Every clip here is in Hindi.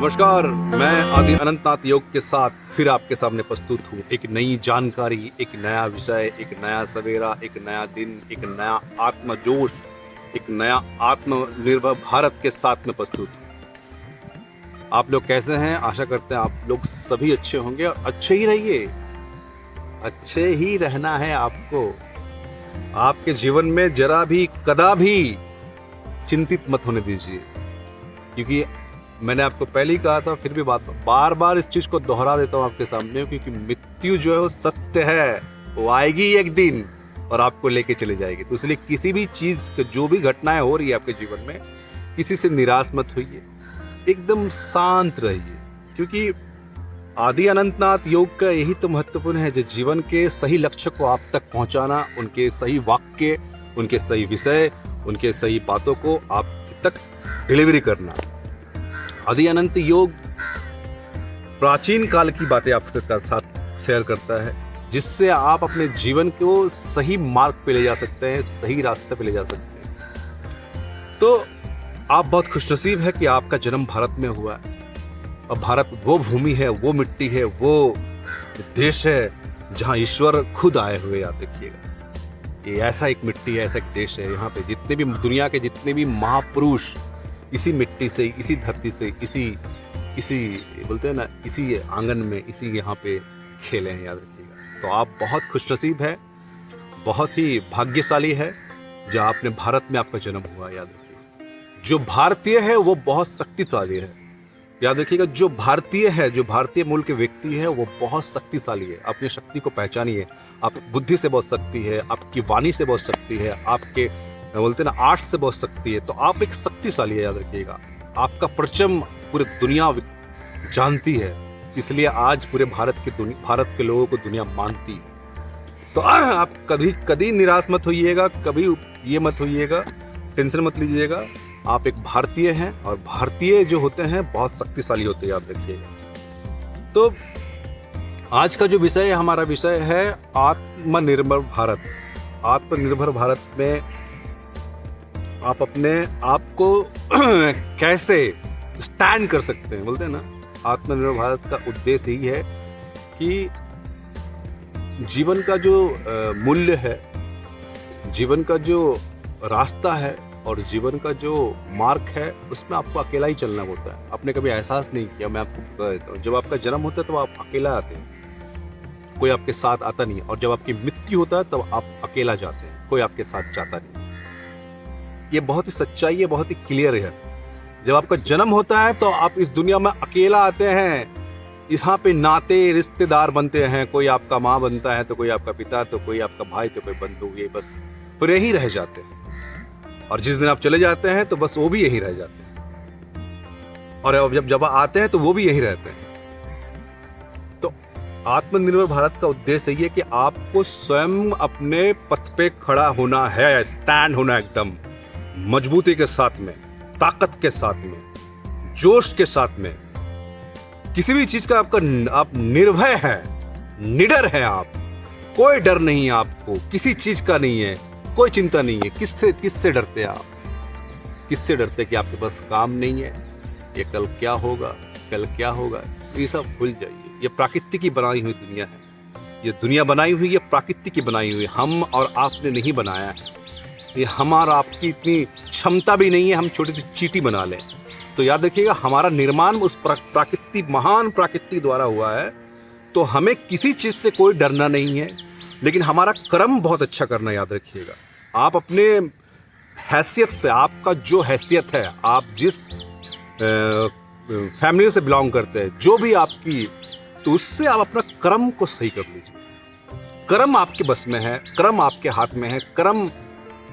नमस्कार, मैं आदि अनंतनाथ योग के साथ फिर आपके सामने प्रस्तुत हूँ। एक नई जानकारी, एक नया विषय, एक नया सवेरा, एक नया दिन, एक नया आत्मजोश, एक नया आत्मनिर्भर भारत के साथ में प्रस्तुत हूँ। आप लोग कैसे हैं? आशा करते हैं आप लोग सभी अच्छे होंगे और अच्छे ही रहिए। अच्छे ही रहना है आपको। आपके जीवन में जरा भी कदा भी चिंतित मत होने दीजिए, क्योंकि मैंने आपको पहले ही कहा था, फिर भी बार बार इस चीज को दोहरा देता हूँ आपके सामने, क्योंकि मृत्यु जो है वो सत्य है, वो आएगी एक दिन और आपको लेके चली जाएगी। तो इसलिए किसी भी चीज जो भी घटनाएं हो रही है आपके जीवन में, किसी से निराश मत होइए, एकदम शांत रहिए, क्योंकि आदि अनंतनाथ योग का यही तो महत्वपूर्ण है, जो जीवन के सही लक्ष्य को आप तक पहुंचाना, उनके सही वाक्य, उनके सही विषय, उनके सही बातों को आप तक डिलीवरी करना। आदि अनंत योग प्राचीन काल की बातें आपके साथ शेयर करता है, जिससे आप अपने जीवन को सही मार्ग पे ले जा सकते हैं, सही रास्ते पे ले जा सकते हैं। तो आप बहुत खुशनसीब है कि आपका जन्म भारत में हुआ है, और भारत वो भूमि है, वो मिट्टी है, वो देश है जहां ईश्वर खुद आए हुए। आप देखिएगा, ये ऐसा एक मिट्टी है, ऐसा एक देश है, यहाँ पे जितने भी दुनिया के जितने भी महापुरुष इसी मिट्टी से, इसी धरती से, इसी बोलते हैं ना, इसी आंगन में, इसी यहाँ पे खेले हैं। याद रखिएगा। तो आप बहुत खुशनसीब है, बहुत ही भाग्यशाली है जो आपने भारत में आपका जन्म हुआ। याद रखिएगा, जो भारतीय है वो बहुत शक्तिशाली है। याद रखिएगा, जो भारतीय है, जो भारतीय मूल के व्यक्ति है, वो बहुत शक्तिशाली है। अपनी शक्ति को पहचानिए। आप बुद्धि से बहुत शक्ति है, आपकी वाणी से बहुत शक्ति है, आपके बोलते ना आर्ट से बहुत शक्ति है। तो आप एक शक्तिशाली है। याद रखिएगा, आपका परचम पूरी दुनिया जानती है, इसलिए आज पूरे भारत के लोगों को दुनिया मानती है। तो आप कभी निराश मत होइएगा, कभी ये मत होइएगा, टेंशन मत लीजिएगा। आप एक भारतीय हैं, और भारतीय जो होते हैं बहुत शक्तिशाली होते हैं। याद रखिएगा। तो आज का जो विषय है, हमारा विषय है आत्मनिर्भर भारत। आत्मनिर्भर भारत में आप अपने आप को कैसे स्टैंड कर सकते हैं। बोलते हैं ना, आत्मनिर्भर भारत का उद्देश्य यही है कि जीवन का जो मूल्य है, जीवन का जो रास्ता है और जीवन का जो मार्ग है, उसमें आपको अकेला ही चलना होता है। आपने कभी एहसास नहीं किया, मैं आपको बता देता हूँ। जब आपका जन्म होता है तो आप अकेला आते हैं, कोई आपके साथ आता नहीं है, और जब आपकी मृत्यु होता है तब आप अकेला जाते हैं, कोई आपके साथ जाता नहीं। ये बहुत ही सच्चाई है, बहुत ही क्लियर है। जब आपका जन्म होता है तो आप इस दुनिया में अकेला आते हैं। यहाँ पे नाते रिश्तेदार बनते हैं, कोई आपका माँ बनता है, तो कोई आपका पिता, तो कोई आपका भाई, तो कोई बंधु, ये बस फिर यही रह जाते हैं। और जिस दिन आप चले जाते हैं तो बस वो भी यही रह जाते हैं, और जब आते हैं तो वो भी यही रहते हैं। तो आत्मनिर्भर भारत का उद्देश्य ये है कि आपको स्वयं अपने पथ पे खड़ा होना है, स्टैंड होना, एकदम मजबूती के साथ में, ताकत के साथ में, जोश के साथ में। किसी भी चीज का आप निर्भय है, निडर है। आप कोई डर नहीं है, आपको किसी चीज का नहीं है, कोई चिंता नहीं है। किससे डरते हैं आप? किससे डरते कि आपके पास काम नहीं है, ये कल क्या होगा, कल क्या होगा? ये सब भूल जाइए। ये प्रकृति की बनाई हुई दुनिया है। ये दुनिया बनाई हुई, ये प्रकृति की बनाई हुई, हम और आपने नहीं बनाया है। ये हमारा आपकी इतनी क्षमता भी नहीं है हम छोटी सी चींटी बना लें। तो याद रखिएगा, हमारा निर्माण उस महान प्रकृति द्वारा हुआ है। तो हमें किसी चीज से कोई डरना नहीं है, लेकिन हमारा कर्म बहुत अच्छा करना। याद रखिएगा, आप अपने हैसियत से, आपका जो हैसियत है, आप जिस फैमिली से बिलोंग करते हैं, जो भी आपकी, तो उससे आप अपना कर्म को सही कर लीजिए। कर्म आपके बस में है, कर्म आपके हाथ में है।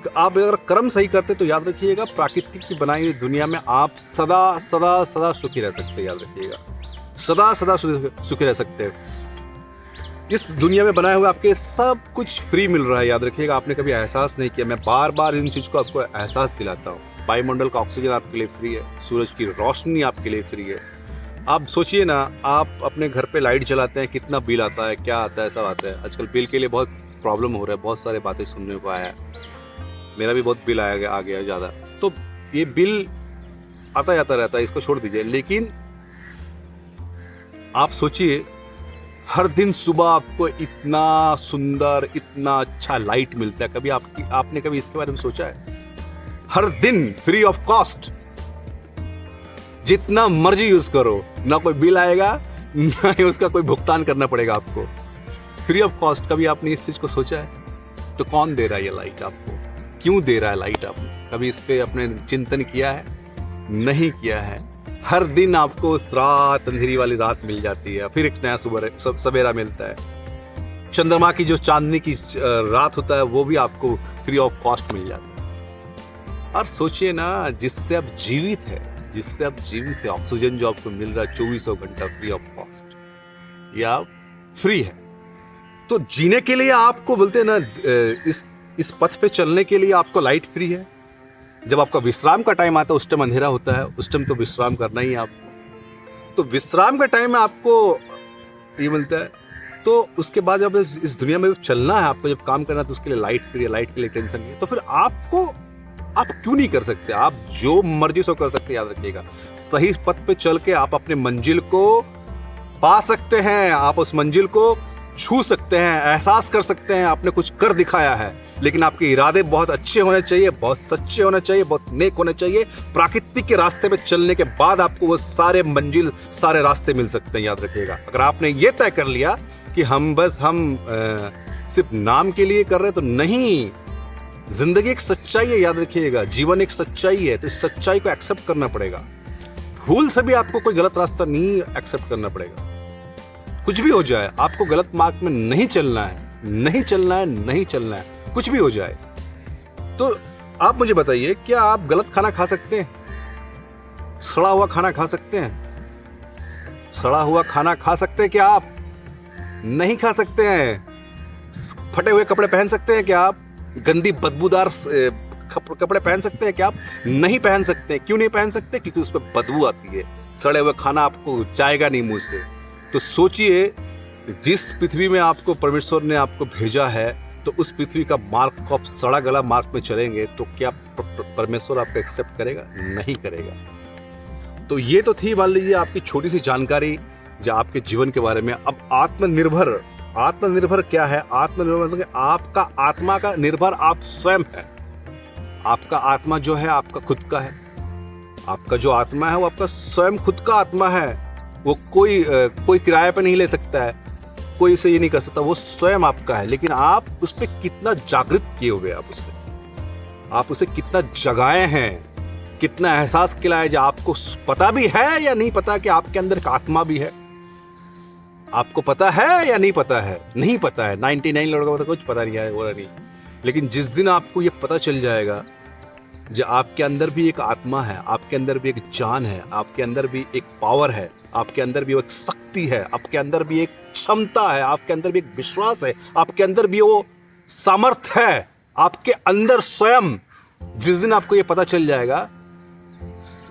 आप अगर कर्म सही करते तो याद रखिएगा, प्राकृतिक की बनाई हुई दुनिया में आप सदा सदा सदा सुखी रह सकते हैं। याद रखिएगा, सदा सदा सुखी रह सकते हैं। इस दुनिया में बनाए हुए आपके सब कुछ फ्री मिल रहा है। याद रखिएगा, आपने कभी एहसास नहीं किया। मैं बार बार इन चीज़ को आपको एहसास दिलाता हूँ। वायुमंडल का ऑक्सीजन आपके लिए फ्री है, सूरज की रोशनी आपके लिए फ्री है। आप सोचिए ना, आप अपने घर पे लाइट जलाते हैं, कितना बिल आता है, क्या आता है, सब आता है। आजकल बिल के लिए बहुत प्रॉब्लम हो रहा है, बहुत सारे बातें सुनने को आया है। मेरा भी बहुत बिल आ गया ज़्यादा। तो ये बिल आता जाता रहता है, इसको छोड़ दीजिए। लेकिन आप सोचिए, हर दिन सुबह आपको इतना सुंदर, इतना अच्छा लाइट मिलता है। कभी आपने कभी इसके बारे में सोचा है? हर दिन फ्री ऑफ कॉस्ट, जितना मर्जी यूज करो, ना कोई बिल आएगा, ना ही उसका कोई भुगतान करना पड़ेगा आपको। Free of cost. कभी आपने इस चीज को सोचा है? तो कौन दे रहा है ये लाइट आपको? क्यों दे रहा है लाइट आपको? कभी इस पे अपने चिंतन किया है? नहीं किया है। हर दिन आपको उस रात, अंधेरी वाली रात मिल जाती है, फिर एक नया सवेरा मिलता है। चंद्रमा की जो चांदनी की रात होता है, वो भी आपको फ्री ऑफ कॉस्ट मिल जाता है। और सोचिए ना, जिससे आप जीवित है, ऑक्सीजन जो आपको मिल रहा है 24 घंटा फ्री ऑफ कॉस्ट, या फ्री है। तो जीने के लिए आपको बोलते हैं ना, इस पथ पे चलने के लिए आपको लाइट फ्री है। जब आपका विश्राम का टाइम आता है, उस टाइम अंधेरा होता है, उस टाइम तो विश्राम करना ही है आपको। तो विश्राम के टाइम में आपको ये मिलता है। तो उसके बाद जब इस दुनिया में चलना है, आपको जब काम करना है, तो उसके लिए लाइट फ्री है, लाइट के लिए टेंशन नहीं है। तो फिर आप क्यों नहीं कर सकते? आप जो मर्जी सो कर सकते हैं। याद रखिएगा, सही पथ पे चल के आप अपने मंजिल को पा सकते हैं, आप उस मंजिल को छू सकते हैं, एहसास कर सकते हैं, आपने कुछ कर दिखाया है। लेकिन आपके इरादे बहुत अच्छे होने चाहिए, बहुत सच्चे होने चाहिए, बहुत नेक होने चाहिए। प्राकृतिक के रास्ते पे चलने के बाद आपको वो सारे मंजिल, सारे रास्ते मिल सकते हैं। याद रखिएगा, अगर आपने ये तय कर लिया कि हम सिर्फ नाम के लिए कर रहे हैं, तो नहीं। जिंदगी एक सच्चाई है, याद रखिएगा, जीवन एक सच्चाई है। तो इस सच्चाई को एक्सेप्ट करना पड़ेगा। भूल से भी आपको कोई गलत रास्ता नहीं एक्सेप्ट करना पड़ेगा। कुछ भी हो जाए, आपको गलत मार्ग में नहीं चलना है, कुछ भी हो जाए। तो आप मुझे बताइए, क्या आप गलत खाना खा सकते हैं? सड़ा हुआ खाना खा सकते हैं? सड़ा हुआ खाना खा सकते हैं क्या आप? नहीं खा सकते हैं। फटे हुए कपड़े पहन सकते हैं क्या आप? गंदी बदबूदार कपड़े पहन सकते हैं क्या आप? नहीं पहन सकते। क्यों नहीं पहन सकते? क्योंकि उस पर बदबू आती है। सड़े हुए खाना आपको जाएगा नहीं मुंह से। तो सोचिए, जिस पृथ्वी में आपको परमेश्वर ने आपको भेजा है, तो उस पृथ्वी का मार्ग को आप सड़ा गला मार्ग में चलेंगे, तो क्या परमेश्वर आपको एक्सेप्ट करेगा? नहीं करेगा। तो ये तो थी, मान लीजिए, आपकी छोटी सी जानकारी जो आपके जीवन के बारे में। अब आत्मनिर्भर क्या है? आत्मनिर्भर मतलब आपका आत्मा का निर्भर आप स्वयं है। आपका आत्मा जो है, आपका खुद का है। आपका जो आत्मा है, वो आपका स्वयं खुद का आत्मा है। वो कोई किराए पे नहीं ले सकता है, कोई इसे ये नहीं कर सकता। वो स्वयं आपका है। लेकिन आप उस पर कितना जागृत किए हुए, आप उसे कितना जगाए हैं, कितना एहसास किलाए, जो आपको पता भी है या नहीं पता कि आपके अंदर का आत्मा भी है। आपको पता है या नहीं पता है? नहीं पता है। 99 लोगों को तो कुछ पता नहीं है, वो नहीं। लेकिन जिस दिन आपको ये पता चल जाएगा, जो आपके अंदर भी एक आत्मा है, आपके अंदर भी एक जान है, आपके अंदर भी एक पावर है, आपके अंदर भी एक शक्ति है, आपके अंदर भी एक क्षमता है, आपके अंदर भी एक विश्वास है, आपके अंदर भी वो सामर्थ्य है, आपके अंदर स्वयं। जिस दिन आपको ये पता चल जाएगा,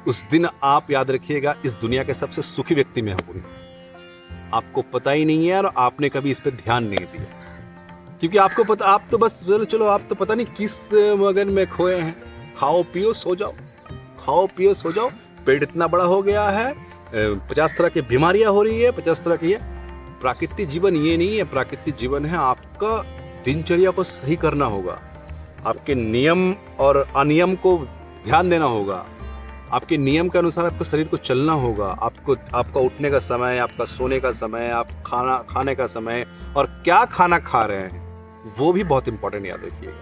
उस दिन आप, याद रखिएगा, इस दुनिया के सबसे सुखी व्यक्ति में होंगे। आपको पता ही नहीं है और आपने कभी इस पर ध्यान नहीं दिया, क्योंकि आपको पता, आप तो बस चलो आप तो पता नहीं किस मगन में खोए हैं। खाओ पियो सो जाओ, खाओ पियो सो जाओ। पेट इतना बड़ा हो गया है, 50 तरह की बीमारियां हो रही है, 50 तरह की। प्राकृतिक जीवन ये नहीं है। प्राकृतिक जीवन है, आपका दिनचर्या को सही करना होगा, आपके नियम और अनियम को ध्यान देना होगा, आपके नियम के अनुसार आपको शरीर को चलना होगा। आपका उठने का समय, आपका सोने का समय, आप खाने का समय, और क्या खाना खा रहे हैं, वो भी बहुत इंपॉर्टेंट। याद रखिएगा,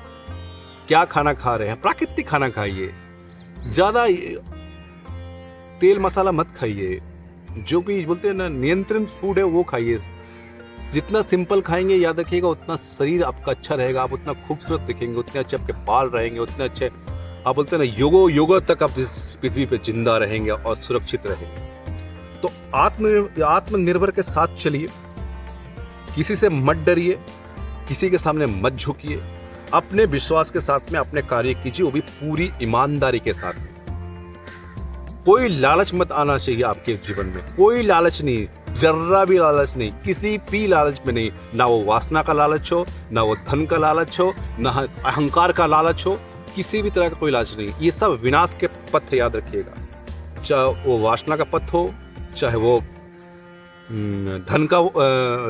क्या खाना खा रहे हैं। प्राकृतिक खाना खाइए, ज्यादा तेल मसाला मत खाइए। जो भी बोलते हैं ना, नियंत्रण फूड है, वो खाइए। जितना सिंपल खाएंगे, याद रखिएगा, उतना शरीर आपका अच्छा रहेगा, आप उतना खूबसूरत दिखेंगे, उतने अच्छे आपके बाल रहेंगे, उतने अच्छे, आप बोलते हैं ना, युगों तक आप इस पृथ्वी पे जिंदा रहेंगे और सुरक्षित रहेंगे। तो आत्मनिर्भर के साथ चलिए, किसी से मत डरिए, किसी के सामने मत झुकिए, अपने विश्वास के साथ में अपने कार्य कीजिए, वो भी पूरी ईमानदारी के साथ में। कोई लालच मत आना चाहिए आपके जीवन में, कोई लालच नहीं, जर्रा भी लालच नहीं, किसी भी लालच में नहीं। ना वो वासना का लालच हो, ना वो धन का लालच हो, ना अहंकार का लालच हो, किसी भी तरह का कोई लालच नहीं। ये सब विनाश के पथ, याद रखिएगा। चाहे वो वासना का पथ हो, चाहे वो धन का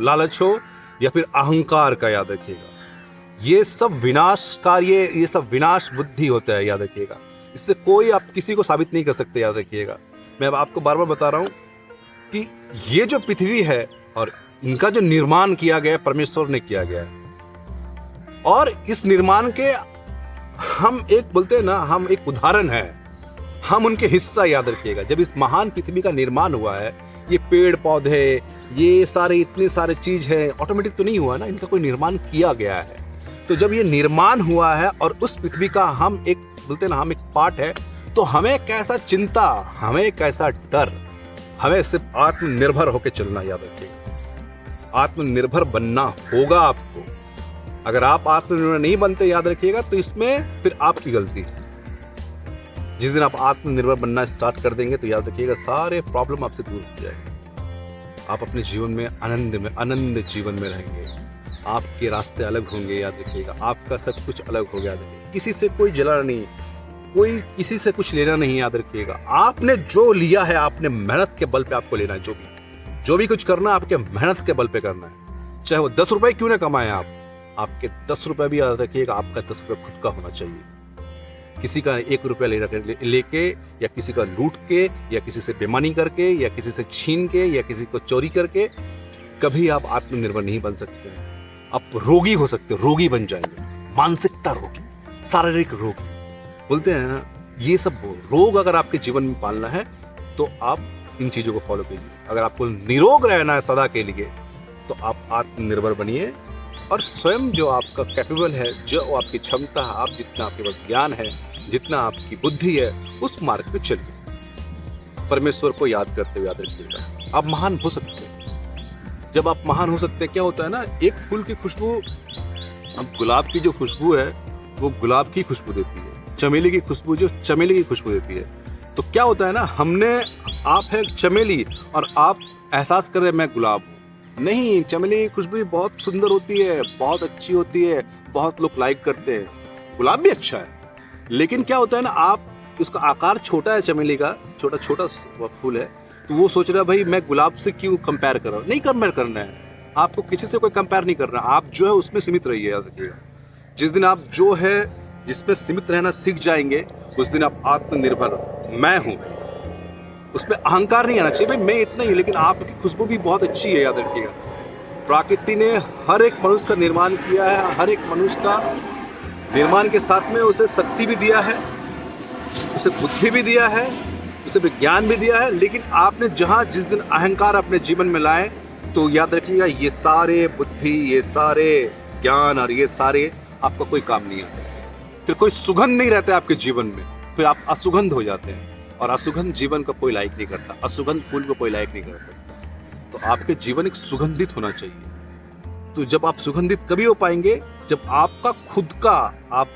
लालच हो या फिर अहंकार का, याद रखिएगा ये सब विनाशकारी, ये सब विनाश बुद्धि होता है, याद रखिएगा। इससे कोई आप किसी को साबित नहीं कर सकते, याद रखिएगा। मैं अब आपको बार बार बता रहा हूं कि ये जो पृथ्वी है और इनका जो निर्माण किया गया परमेश्वर ने किया गया है, और इस निर्माण के हम एक बोलते हैं ना, हम एक उदाहरण है, हम उनके हिस्सा, याद रखिएगा। जब इस महान पृथ्वी का निर्माण हुआ है, ये पेड़ पौधे, ये सारे इतने सारे चीज है, ऑटोमेटिक तो नहीं हुआ ना, इनका कोई निर्माण किया गया है। तो जब ये निर्माण हुआ है और उस पृथ्वी का हम एक बोलते हैं ना, हम एक पार्ट है, तो हमें कैसा चिंता, हमें कैसा डर, हमें सिर्फ आत्मनिर्भर होकर चलना, याद रखिएगा। आत्मनिर्भर बनना होगा आपको। अगर आप आत्मनिर्भर नहीं बनते, याद रखिएगा, तो इसमें फिर आपकी गलती है। जिस दिन आप आत्मनिर्भर बनना स्टार्ट कर देंगे, तो याद रखिएगा सारे प्रॉब्लम आपसे दूर हो जाएंगे। आप अपने जीवन में आनंद जीवन में रहेंगे। आपके रास्ते अलग होंगे, याद रखिएगा। आपका सब कुछ अलग हो गया, याद रखिएगा। किसी से कोई जला नहीं, कोई किसी से कुछ लेना नहीं, याद रखिएगा। आपने जो लिया है, आपने मेहनत के बल पे आपको लेना है। जो भी कुछ करना है, आपके मेहनत के बल पे करना है। चाहे वो 10 रुपए क्यों ना कमाए आप, आपके 10 रुपए भी, याद रखिएगा, आपका 10 रुपए खुद का होना चाहिए। किसी का 1 रुपया लेके या किसी का लूट के या किसी से बेईमानी करके या किसी से छीन के या किसी को चोरी करके कभी आप आत्मनिर्भर नहीं बन सकते हैं। आप रोगी हो सकते हो, रोगी बन जाएंगे, मानसिकता रोगी, शारीरिक रोगी बोलते हैं ना। ये सब रोग अगर आपके जीवन में पालना है तो आप इन चीजों को फॉलो कीजिए। अगर आपको निरोग रहना है सदा के लिए, तो आप आत्मनिर्भर बनिए और स्वयं जो आपका कैपेबल है, जो आपकी क्षमता है, आप जितना आपके पास ज्ञान है, जितना आपकी बुद्धि है, उस मार्ग पे चलिए। परमेश्वर को याद करते हुए, याद रखिएगा, आप महान हो सकते हैं। जब आप महान हो सकते हैं, क्या होता है ना, एक फूल की खुशबू, अब गुलाब की जो खुशबू है वो गुलाब की खुशबू देती है, चमेली की खुशबू जो चमेली की खुशबू देती है। तो क्या होता है ना, आप है चमेली और आप एहसास कर रहे हैं मैं गुलाब हूँ। नहीं, चमेली की खुशबू बहुत सुंदर होती है, बहुत अच्छी होती है, बहुत लोग लाइक करते हैं, गुलाब भी अच्छा है। लेकिन क्या होता है ना, आप उसका आकार छोटा है, चमेली का छोटा छोटा फूल है, तो वो सोच रहा है भाई मैं गुलाब से क्यों कंपेयर कर रहा हूँ। नहीं कंपेयर करना है आपको, किसी से कोई कंपेयर नहीं करना। आप जो है उसमें सीमित रहिए, याद रखिएगा। जिस दिन आप जो है जिसमें सीमित रहना सीख जाएंगे, उस दिन आप आत्मनिर्भर, मैं हूँ, उसमें अहंकार नहीं आना चाहिए भाई मैं इतना ही। लेकिन आपकी खुशबू भी बहुत अच्छी है, याद रखिएगा। प्रकृति ने हर एक मनुष्य का निर्माण किया है, हर एक मनुष्य का निर्माण के साथ में उसे शक्ति भी दिया है, उसे बुद्धि भी दिया है, उसे विज्ञान भी दिया है। लेकिन आपने जिस दिन अहंकार अपने जीवन में लाए, तो याद रखिएगा ये सारे बुद्धि, ये सारे ज्ञान और ये सारे आपका कोई काम नहीं आता। फिर कोई सुगंध नहीं रहता है आपके जीवन में, फिर आप असुगंध हो जाते हैं। और असुगंध जीवन का कोई लायक नहीं करता, असुगंध फूल को कोई लायक नहीं कर सकता। तो आपके जीवन एक सुगंधित होना चाहिए। तो जब आप सुगंधित कभी हो पाएंगे, जब आपका खुद का, आप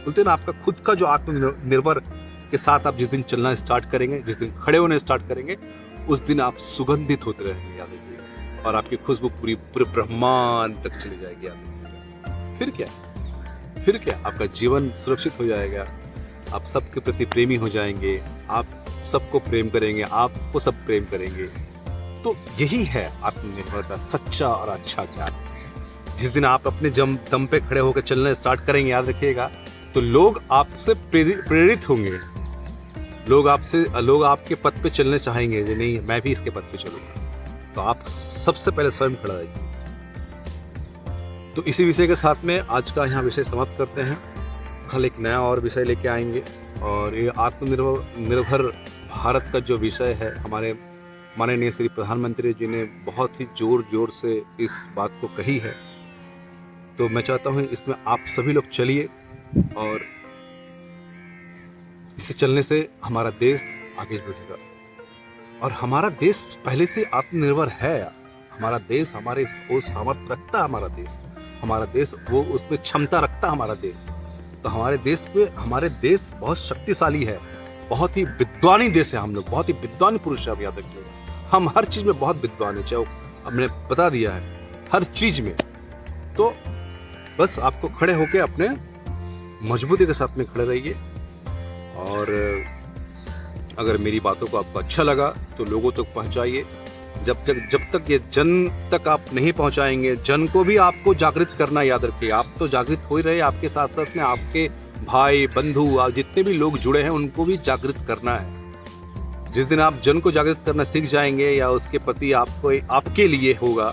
बोलते हैं ना, आपका खुद का जो आत्मनिर्भर के साथ आप जिस दिन चलना स्टार्ट करेंगे, जिस दिन खड़े होने स्टार्ट करेंगे, उस दिन आप सुगंधित होते रहेंगे, याद रखिएगा। और आपकी खुशबू पूरे ब्रह्मांड तक चली जाएगी, याद रखिएगा। फिर क्या आपका जीवन सुरक्षित हो जाएगा। आप सबके प्रति प्रेमी हो जाएंगे, आप सबको प्रेम करेंगे, आपको सब प्रेम करेंगे। तो यही है आत्मनिर्भरता, सच्चा और अच्छा ज्ञान। जिस दिन आप अपने दम पे खड़े होकर चलना स्टार्ट करेंगे, याद रखिएगा, तो लोग आपसे प्रेरित होंगे। लोग आपके पथ पे चलने चाहेंगे, जो नहीं मैं भी इसके पथ पे चलूंगा। तो आप सबसे पहले स्वयं खड़ा रहिए। तो इसी विषय के साथ में आज का यहाँ विषय समाप्त करते हैं। कल एक नया और विषय लेके आएंगे। और ये आत्मनिर्भर भारत का जो विषय है, हमारे माननीय श्री प्रधानमंत्री जी ने बहुत ही जोर से इस बात को कही है। तो मैं चाहता हूँ इसमें आप सभी लोग चलिए, और इसे चलने से हमारा देश आगे बढ़ेगा। और हमारा देश पहले से आत्मनिर्भर है। हमारा देश हमारे वो सामर्थ्य रखता है, हमारा देश वो उसमें क्षमता रखता है हमारा देश। तो हमारे देश बहुत शक्तिशाली है, बहुत ही विद्वानी देश है। हम लोग बहुत ही विद्वानी पुरुष है, आप याद रखिएगा। हम हर चीज में बहुत विद्वान है, चाहे हमने बता दिया है हर चीज में। तो बस आपको खड़े होके अपने मजबूती के साथ में खड़े रहिए। और अगर मेरी बातों को आपको अच्छा लगा तो लोगों तक पहुंचाइए, जब तक ये जन तक आप नहीं पहुंचाएंगे, जन को भी आपको जागृत करना, याद रखिए। आप तो जागृत हो ही रहे, आपके साथ साथ में आपके भाई बंधु जितने भी लोग जुड़े हैं उनको भी जागृत करना है। जिस दिन आप जन को जागृत करना सीख जाएंगे या उसके प्रति आपको आपके लिए होगा,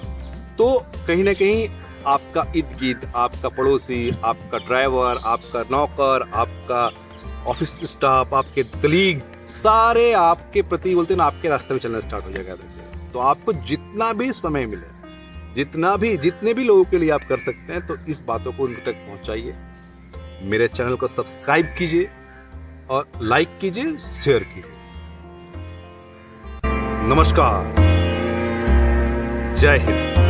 तो कहीं ना कहीं आपका इर्द गिर्द, आपका पड़ोसी, आपका ड्राइवर, आपका नौकर, आपका ऑफिस स्टाफ, आपके कलीग, सारे आपके प्रति बोलते ना आपके रास्ते में चलना स्टार्ट हो जाएगा। तो आपको जितना भी समय मिले, जितने भी लोगों के लिए आप कर सकते हैं, तो इस बातों को उन तक पहुंचाइए। मेरे चैनल को सब्सक्राइब कीजिए और लाइक कीजिए, शेयर कीजिए। नमस्कार, जय हिंद।